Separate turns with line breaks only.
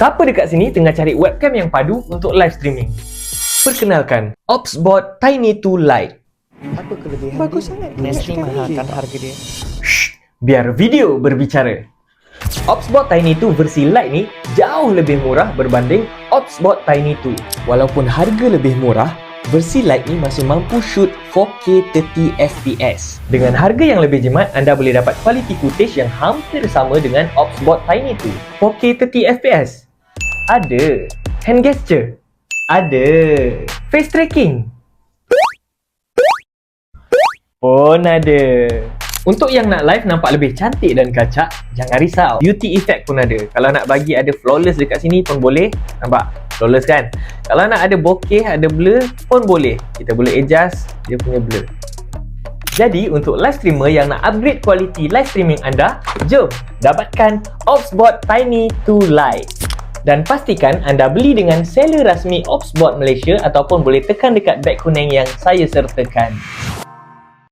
Siapa dekat sini tengah cari webcam yang padu untuk live streaming? Perkenalkan, OpsBot Tiny 2 Lite.
Apa kelebihan
Bagus
dia?
sangat.
Nestle
Sekali.
mahalkan harga dia.
Shh, biar video berbicara. OpsBot Tiny 2 versi Lite ni jauh lebih murah berbanding OpsBot Tiny 2.
Walaupun harga lebih murah, versi Lite ni masih mampu shoot 4K 30fps.
Dengan harga yang lebih jimat, anda boleh dapat quality footage yang hampir sama dengan OpsBot Tiny 2. 4K 30fps? Ada. Hand gesture? Ada. Face tracking? Pun ada. Untuk yang nak live nampak lebih cantik dan kacak, jangan risau. Beauty effect pun ada. Kalau nak bagi ada flawless dekat sini pun boleh. Nampak? Flawless kan? Kalau nak ada bokeh, ada blur pun boleh. Kita boleh adjust dia punya blur. Jadi untuk live streamer yang nak upgrade kualiti live streaming anda, jom dapatkan OpsBot Tiny 2 Lite. Dan pastikan anda beli dengan seller rasmi OpsBot Malaysia ataupun boleh tekan dekat beg kuning yang saya sertakan.